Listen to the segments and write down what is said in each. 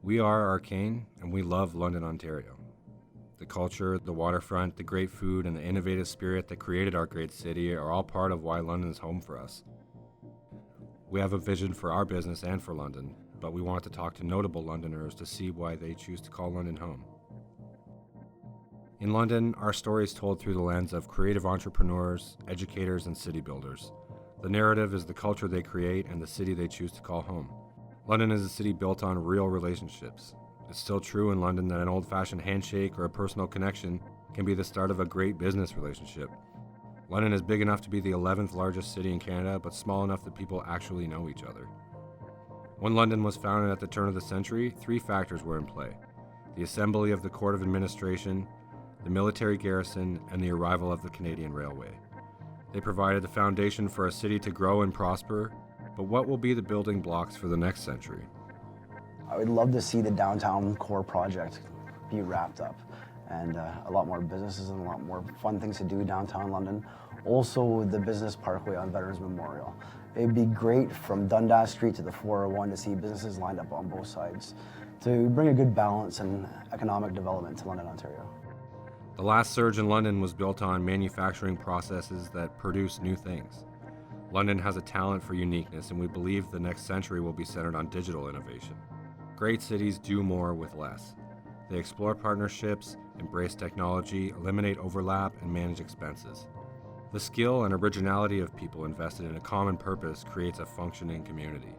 We are Arcane, and we love London, Ontario. The culture, the waterfront, the great food, and the innovative spirit that created our great city are all part of why London is home for us. We have a vision for our business and for London, but we want to talk to notable Londoners to see why they choose to call London home. In London, our story is told through the lens of creative entrepreneurs, educators, and city builders. The narrative is the culture they create and the city they choose to call home. London is a city built on real relationships. It's still true in London that an old-fashioned handshake or a personal connection can be the start of a great business relationship. London is big enough to be the 11th largest city in Canada, but small enough that people actually know each other. When London was founded at the turn of the century, three factors were in play: the assembly of the Court of Administration, the military garrison, and the arrival of the Canadian Railway. They provided the foundation for a city to grow and prosper, but what will be the building blocks for the next century? I would love to see the downtown core project be wrapped up and a lot more businesses and a lot more fun things to do downtown London. Also, the business parkway on Veterans Memorial. It'd be great from Dundas Street to the 401 to see businesses lined up on both sides to bring a good balance and economic development to London, Ontario. The last surge in London was built on manufacturing processes that produce new things. London has a talent for uniqueness, and we believe the next century will be centered on digital innovation. Great cities do more with less. They explore partnerships, embrace technology, eliminate overlap, and manage expenses. The skill and originality of people invested in a common purpose creates a functioning community.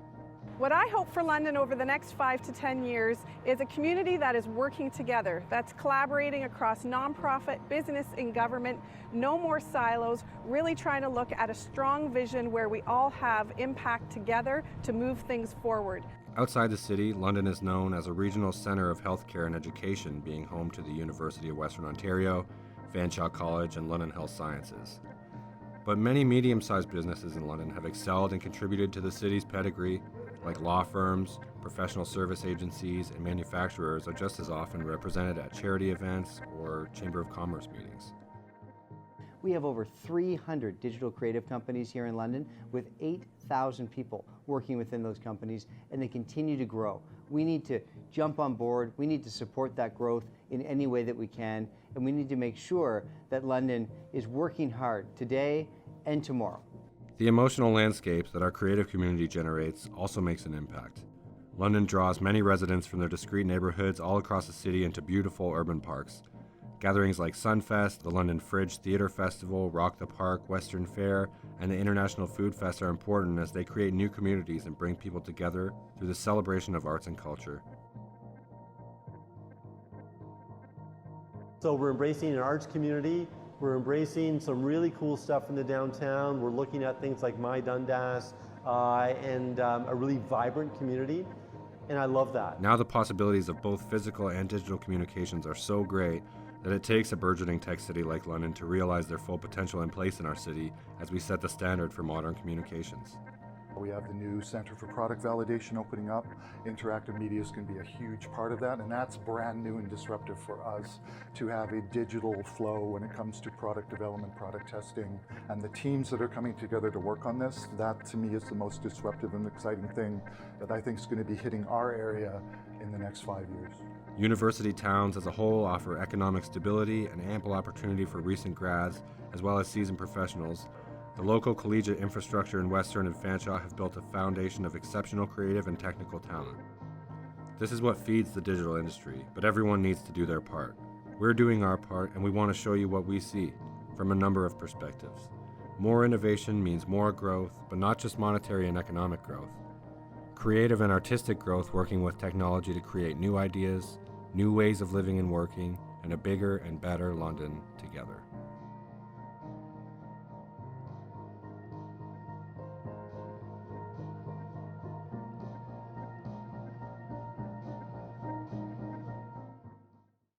What I hope for London over the next 5 to 10 years is a community that is working together, that's collaborating across nonprofit, business, and government, no more silos, really trying to look at a strong vision where we all have impact together to move things forward. Outside the city, London is known as a regional center of healthcare and education, being home to the University of Western Ontario, Fanshawe College, and London Health Sciences. But many medium-sized businesses in London have excelled and contributed to the city's pedigree, like law firms, professional service agencies, and manufacturers are just as often represented at charity events or Chamber of Commerce meetings. We have over 300 digital creative companies here in London with 8,000 people working within those companies, and they continue to grow. We need to jump on board, we need to support that growth in any way that we can, and we need to make sure that London is working hard today and tomorrow. The emotional landscapes that our creative community generates also makes an impact. London draws many residents from their discrete neighborhoods all across the city into beautiful urban parks. Gatherings like Sunfest, the London Fringe Theatre Festival, Rock the Park, Western Fair, and the International Food Fest are important as they create new communities and bring people together through the celebration of arts and culture. So we're embracing an arts community. We're embracing some really cool stuff in the downtown. We're looking at things like My Dundas and a really vibrant community, and I love that. Now the possibilities of both physical and digital communications are so great that it takes a burgeoning tech city like London to realize their full potential and place in our city as we set the standard for modern communications. We have the new Center for Product Validation opening up. Interactive media is going to be a huge part of that, and that's brand new and disruptive for us to have a digital flow when it comes to product development, product testing, and the teams that are coming together to work on this. That to me is the most disruptive and exciting thing that I think is going to be hitting our area in the next 5 years. University towns as a whole offer economic stability and ample opportunity for recent grads as well as seasoned professionals. The local collegiate infrastructure in Western and Fanshawe have built a foundation of exceptional creative and technical talent. This is what feeds the digital industry, but everyone needs to do their part. We're doing our part, and we want to show you what we see from a number of perspectives. More innovation means more growth, but not just monetary and economic growth. Creative and artistic growth working with technology to create new ideas, new ways of living and working, and a bigger and better London together.